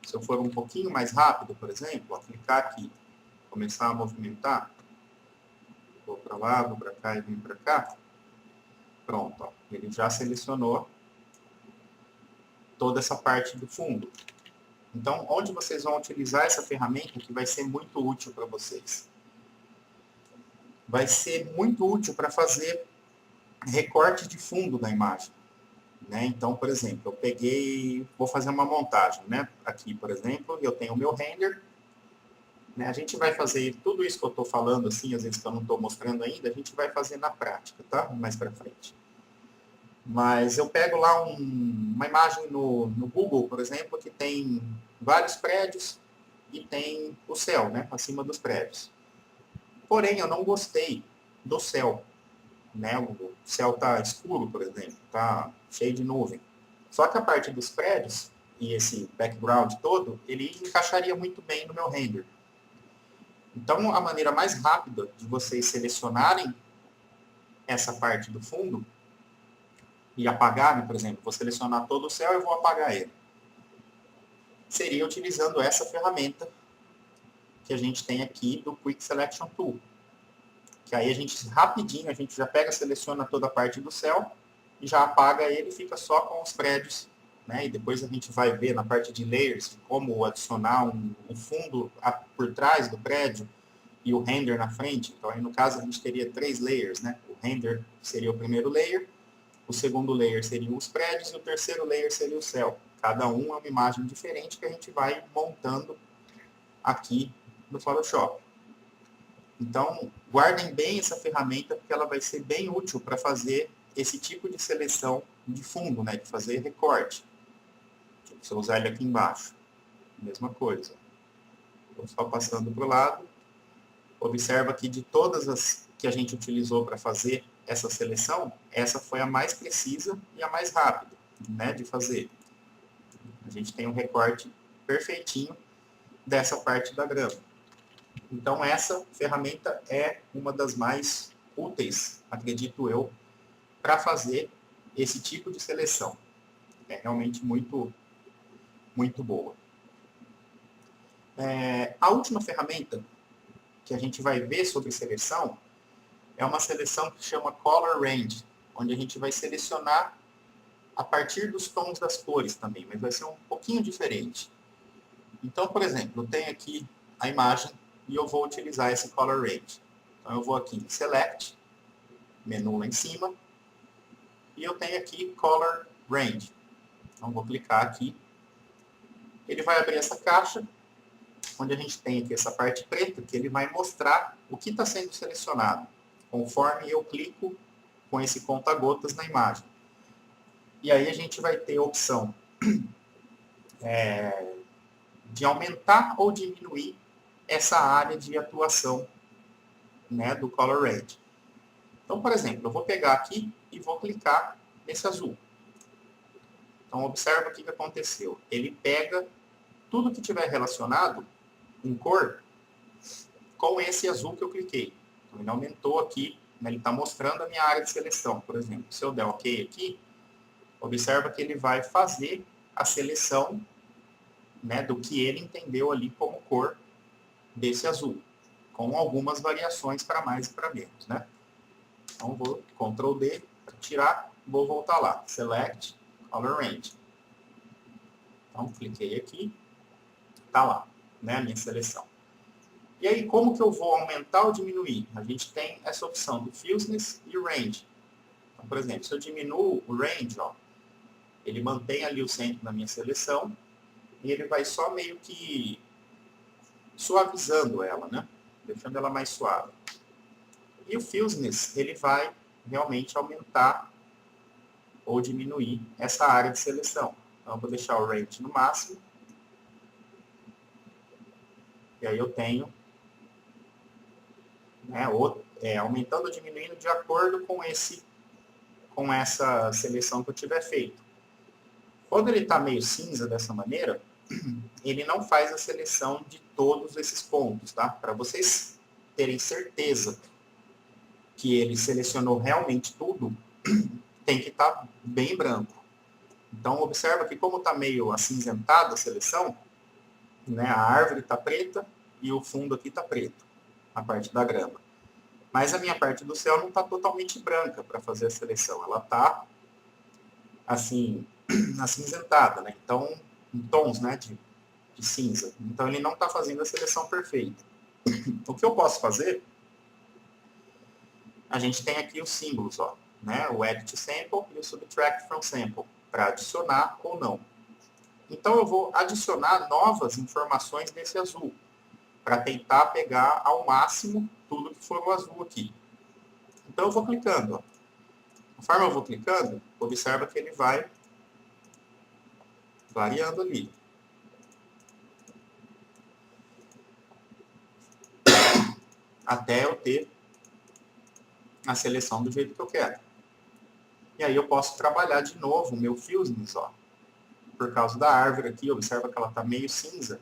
Se eu for um pouquinho mais rápido, por exemplo, clicar aqui, começar a movimentar, vou para lá, vou para cá e vim para cá, pronto, ó, ele já selecionou toda essa parte do fundo. Então, onde vocês vão utilizar essa ferramenta que vai ser muito útil para vocês? Vai ser muito útil para fazer recorte de fundo da imagem. Né? Então, por exemplo, vou fazer uma montagem, né? Aqui, por exemplo, eu tenho o meu render, né? A gente vai fazer tudo isso que eu estou falando, assim, às vezes que eu não estou mostrando ainda, a gente vai fazer na prática, tá? Mais para frente. Mas eu pego lá uma imagem no Google, por exemplo, que tem vários prédios e tem o céu, né? Acima dos prédios. Porém, eu não gostei do céu. Né? O céu está escuro, por exemplo, está cheio de nuvem. Só que a parte dos prédios e esse background todo, ele encaixaria muito bem no meu render. Então, a maneira mais rápida de vocês selecionarem essa parte do fundo e apagar, né, por exemplo, vou selecionar todo o céu e vou apagar ele, seria utilizando essa ferramenta que a gente tem aqui do Quick Selection Tool. Que aí a gente, rapidinho, a gente já pega, seleciona toda a parte do céu e já apaga ele e fica só com os prédios, né? E depois a gente vai ver na parte de layers como adicionar um fundo por trás do prédio e o render na frente. Então aí no caso a gente teria 3 layers, né? O render seria o primeiro layer, o segundo layer seriam os prédios e o terceiro layer seria o céu. Cada um é uma imagem diferente que a gente vai montando aqui no Photoshop. Então, guardem bem essa ferramenta, porque ela vai ser bem útil para fazer esse tipo de seleção de fundo, né? De fazer recorte. Se eu usar ele aqui embaixo, mesma coisa. Estou só passando para o lado. Observa que de todas as que a gente utilizou para fazer essa seleção, essa foi a mais precisa e a mais rápida, né? De fazer. A gente tem um recorte perfeitinho dessa parte da grama. Então, essa ferramenta é uma das mais úteis, acredito eu, para fazer esse tipo de seleção. É realmente muito, muito boa. A última ferramenta que a gente vai ver sobre seleção é uma seleção que chama Color Range, onde a gente vai selecionar a partir dos tons das cores também, mas vai ser um pouquinho diferente. Então, por exemplo, eu tenho aqui a imagem e eu vou utilizar esse Color Range. Então, eu vou aqui em Select, menu lá em cima, e eu tenho aqui Color Range. Então, vou clicar aqui. Ele vai abrir essa caixa, onde a gente tem aqui essa parte preta, que ele vai mostrar o que está sendo selecionado, conforme eu clico com esse conta-gotas na imagem. E aí a gente vai ter a opção de aumentar ou diminuir essa área de atuação, né, do Color Range. Então, por exemplo, eu vou pegar aqui e vou clicar nesse azul. Então, observa o que aconteceu. Ele pega tudo que tiver relacionado em cor com esse azul que eu cliquei. Então, ele aumentou aqui, né, ele está mostrando a minha área de seleção, por exemplo. Se eu der OK aqui, observa que ele vai fazer a seleção, né, do que ele entendeu ali como cor desse azul, com algumas variações para mais e para menos, né? Então, vou Ctrl D para tirar, vou voltar lá. Select, Color Range. Então, cliquei aqui, está lá, né, a minha seleção. E aí, como que eu vou aumentar ou diminuir? A gente tem essa opção do Fusness e Range. Então, por exemplo, se eu diminuo o Range, ó, ele mantém ali o centro da minha seleção e ele vai só meio que suavizando ela, né? Deixando ela mais suave. E o Fusness, ele vai realmente aumentar ou diminuir essa área de seleção. Então, eu vou deixar o Range no máximo. E aí eu tenho, né, aumentando ou diminuindo de acordo com essa seleção que eu tiver feito. Quando ele está meio cinza dessa maneira, ele não faz a seleção de todos esses pontos, tá? Para vocês terem certeza que ele selecionou realmente tudo, tem que estar bem branco. Então, observa que como está meio acinzentada a seleção, né, a árvore está preta e o fundo aqui está preto, a parte da grama. Mas a minha parte do céu não está totalmente branca para fazer a seleção. Ela está, assim, acinzentada, né? Então, em tons, né, de cinza. Então, ele não está fazendo a seleção perfeita. O que eu posso fazer, a gente tem aqui os símbolos, ó, né? O Edit Sample e o Subtract from Sample, para adicionar ou não. Então, eu vou adicionar novas informações nesse azul, para tentar pegar ao máximo tudo que for o azul aqui. Então, eu vou clicando, ó. Conforme eu vou clicando, observa que ele vai variando ali. Até eu ter a seleção do jeito que eu quero. E aí eu posso trabalhar de novo o meu Fusness, ó. Por causa da árvore aqui, observa que ela está meio cinza.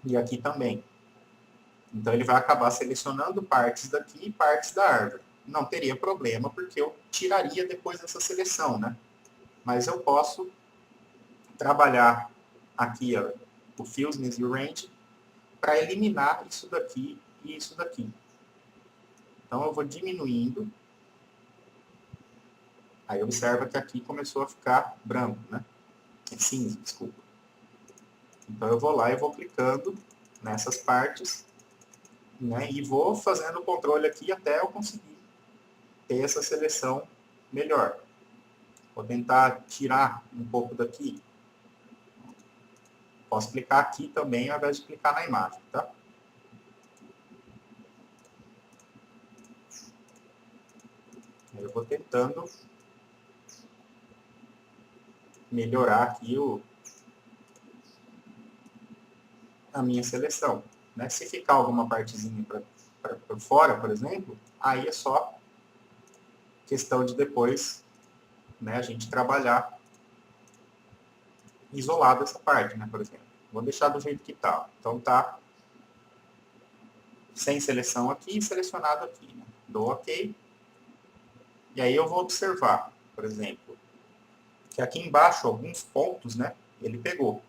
E aqui também. Então ele vai acabar selecionando partes daqui e partes da árvore. Não teria problema, porque eu tiraria depois dessa seleção, né? Mas eu posso trabalhar aqui, ó, o Fusness e o Range para eliminar isso daqui e isso daqui. Então eu vou diminuindo. Aí observa que aqui começou a ficar branco, né? Cinza, desculpa. Então eu vou lá e vou clicando nessas partes, né? E vou fazendo o controle aqui até eu conseguir ter essa seleção melhor. Vou tentar tirar um pouco daqui. Posso clicar aqui também ao invés de clicar na imagem, tá? Eu vou tentando melhorar aqui a minha seleção, né? Se ficar alguma partezinha para fora, por exemplo, aí é só questão de depois, né, a gente trabalhar isolado essa parte, né, por exemplo. Vou deixar do jeito que está. Então tá sem seleção aqui e selecionado aqui, né? Dou OK. E aí eu vou observar, por exemplo, que aqui embaixo, alguns pontos, né, ele pegou.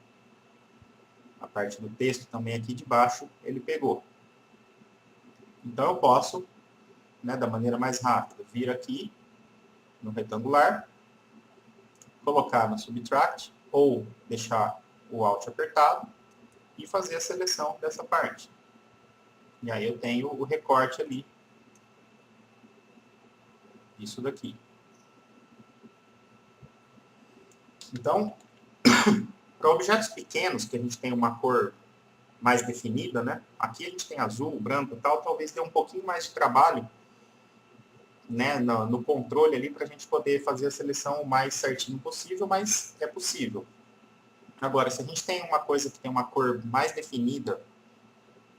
A parte do texto também aqui de baixo, ele pegou. Então, eu posso, né, da maneira mais rápida, vir aqui no retangular, colocar no Subtract, ou deixar o Alt apertado, e fazer a seleção dessa parte. E aí eu tenho o recorte ali, isso daqui. Então, para objetos pequenos, que a gente tem uma cor mais definida, né? Aqui a gente tem azul, branco e tal, talvez dê um pouquinho mais de trabalho, né, no controle ali, para a gente poder fazer a seleção o mais certinho possível, mas é possível. Agora, se a gente tem uma coisa que tem uma cor mais definida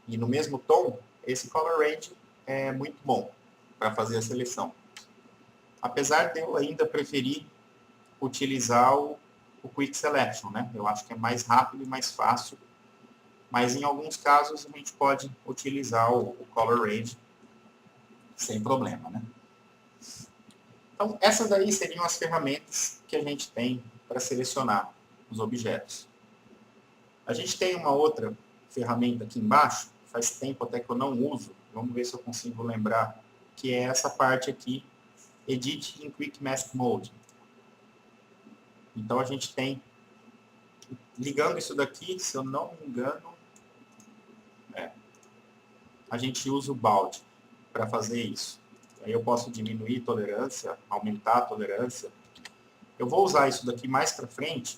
e no mesmo tom, esse Color Range é muito bom para fazer a seleção. Apesar de eu ainda preferir utilizar o Quick Selection, né? Eu acho que é mais rápido e mais fácil, mas em alguns casos a gente pode utilizar o Color Range sem problema, né? Então, essas daí seriam as ferramentas que a gente tem para selecionar os objetos. A gente tem uma outra ferramenta aqui embaixo, faz tempo até que eu não uso, vamos ver se eu consigo lembrar, que é essa parte aqui, Edit in Quick Mask Mode. Então, a gente tem, ligando isso daqui, se eu não me engano, a gente usa o Balde para fazer isso. Aí eu posso diminuir a tolerância, aumentar a tolerância. Eu vou usar isso daqui mais para frente,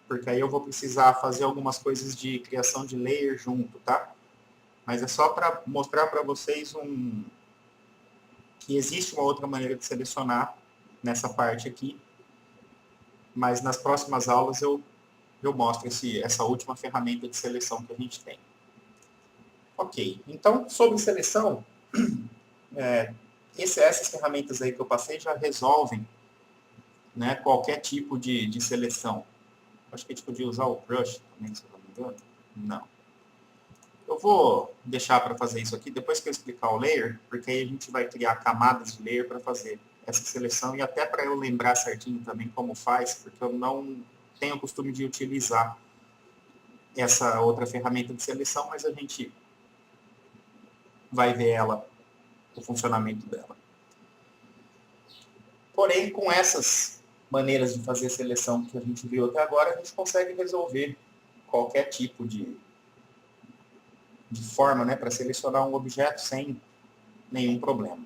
porque aí eu vou precisar fazer algumas coisas de criação de layer junto, tá? Mas é só para mostrar para vocês que existe uma outra maneira de selecionar nessa parte aqui. Mas nas próximas aulas eu mostro essa última ferramenta de seleção que a gente tem. Ok, então sobre seleção, essas ferramentas aí que eu passei já resolvem, né, qualquer tipo de seleção. Acho que a gente podia usar o Brush também, se eu não me engano. Não. Eu vou deixar para fazer isso aqui depois que eu explicar o layer, porque aí a gente vai criar camadas de layer para fazer essa seleção e até para eu lembrar certinho também como faz, porque eu não tenho o costume de utilizar essa outra ferramenta de seleção, mas a gente vai ver o funcionamento dela. Porém, com essas maneiras de fazer seleção que a gente viu até agora, a gente consegue resolver qualquer tipo de forma, né, para selecionar um objeto sem nenhum problema.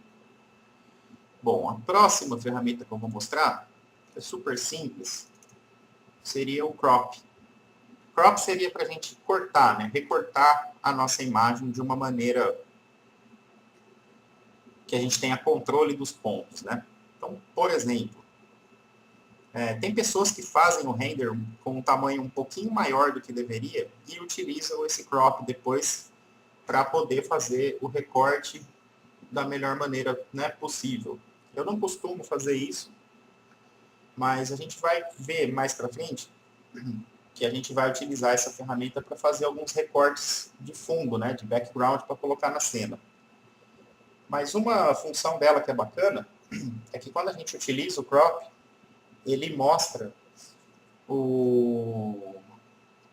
Bom, a próxima ferramenta que eu vou mostrar é super simples, seria o Crop. Crop seria para a gente cortar, né, recortar a nossa imagem de uma maneira que a gente tenha controle dos pontos, né? Então, por exemplo, tem pessoas que fazem o render com um tamanho um pouquinho maior do que deveria e utilizam esse crop depois para poder fazer o recorte da melhor maneira, né, possível. Eu não costumo fazer isso, mas a gente vai ver mais para frente que a gente vai utilizar essa ferramenta para fazer alguns recortes de fundo, né, de background para colocar na cena. Mas uma função dela que é bacana é que quando a gente utiliza o crop, ele mostra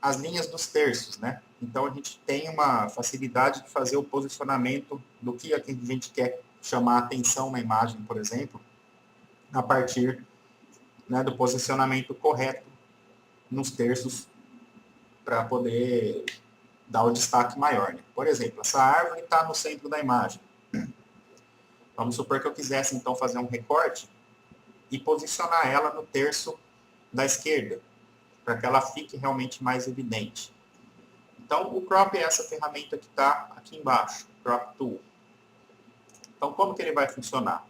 as linhas dos terços, né? Então a gente tem uma facilidade de fazer o posicionamento do que a gente quer chamar a atenção na imagem, por exemplo, a partir, né, do posicionamento correto nos terços para poder dar o destaque maior, né? Por exemplo, essa árvore está no centro da imagem. Vamos supor que eu quisesse, então, fazer um recorte e posicionar ela no terço da esquerda, para que ela fique realmente mais evidente. Então, o Crop é essa ferramenta que está aqui embaixo, Crop Tool. Então, como que ele vai funcionar?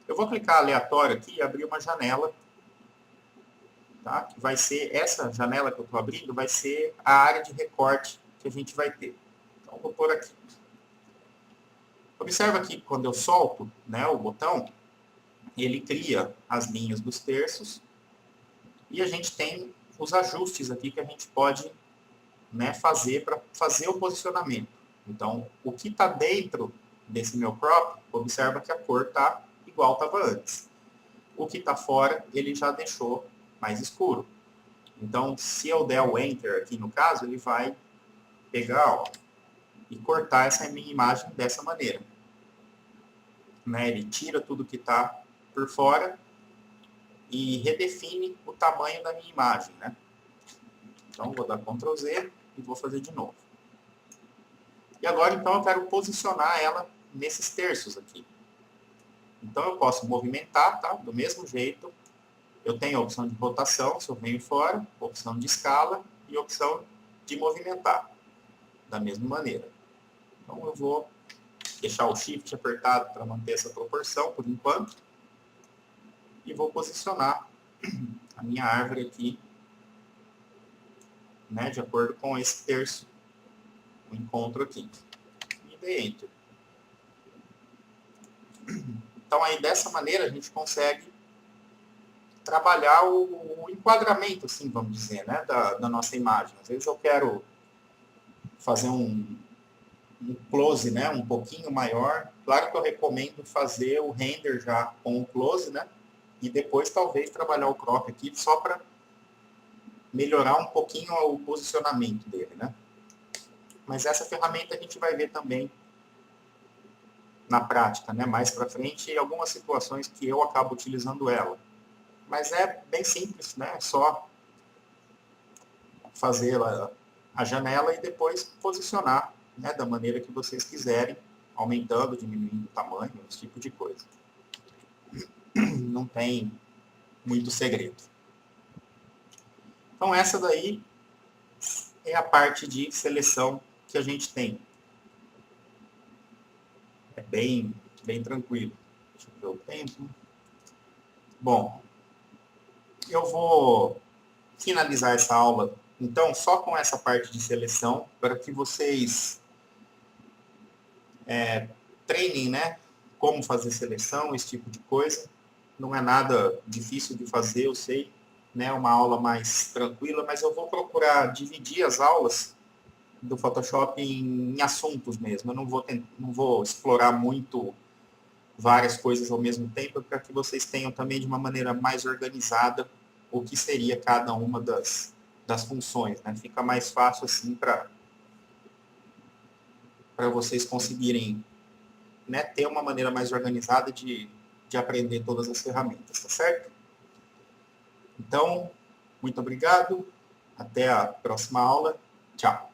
Eu vou clicar aleatório aqui e abrir uma janela, tá? Que vai ser, essa janela que eu estou abrindo, vai ser a área de recorte que a gente vai ter. Então, vou pôr aqui. Observa que quando eu solto, né, o botão, ele cria as linhas dos terços e a gente tem os ajustes aqui que a gente pode, né, fazer para fazer o posicionamento. Então, o que está dentro desse meu crop, observa que a cor está igual estava antes. o que está fora ele já deixou mais escuro. Então, se eu der o Enter aqui no caso, ele vai pegar, ó, e cortar essa minha imagem dessa maneira. Né? Ele tira tudo que está por fora e redefine o tamanho da minha imagem. Né? Então, vou dar Ctrl Z e vou fazer de novo. E agora, então, eu quero posicionar ela nesses terços aqui. Então, eu posso movimentar, tá? Do mesmo jeito. Eu tenho a opção de rotação, se eu venho fora, opção de escala e opção de movimentar, da mesma maneira. Então, eu vou deixar o Shift apertado para manter essa proporção, por enquanto. E vou posicionar a minha árvore aqui, né, de acordo com esse terço, o encontro aqui. E dei Enter. Então, aí, dessa maneira, a gente consegue trabalhar o enquadramento, assim, vamos dizer, né, da nossa imagem. Às vezes eu quero fazer um close, né, um pouquinho maior. Claro que eu recomendo fazer o render já com o close, né, e depois talvez trabalhar o crop aqui só para melhorar um pouquinho o posicionamento dele, né. Mas essa ferramenta a gente vai ver também na prática, né, mais para frente, e algumas situações que eu acabo utilizando ela. Mas é bem simples, né? É só fazer a janela e depois posicionar, né, da maneira que vocês quiserem, aumentando, diminuindo o tamanho, esse tipo de coisa. Não tem muito segredo. Então, essa daí é a parte de seleção que a gente tem. É bem tranquilo. Deixa eu ver o tempo. Bom, eu vou finalizar essa aula, então, só com essa parte de seleção, para que vocês treinem, né, como fazer seleção, esse tipo de coisa. Não é nada difícil de fazer, eu sei, né, é uma aula mais tranquila, mas eu vou procurar dividir as aulas do Photoshop em assuntos mesmo. Eu não vou explorar muito várias coisas ao mesmo tempo, para que vocês tenham também de uma maneira mais organizada o que seria cada uma das funções, né? Fica mais fácil assim para vocês conseguirem, né, ter uma maneira mais organizada de aprender todas as ferramentas, tá certo? Então, muito obrigado, até a próxima aula, tchau!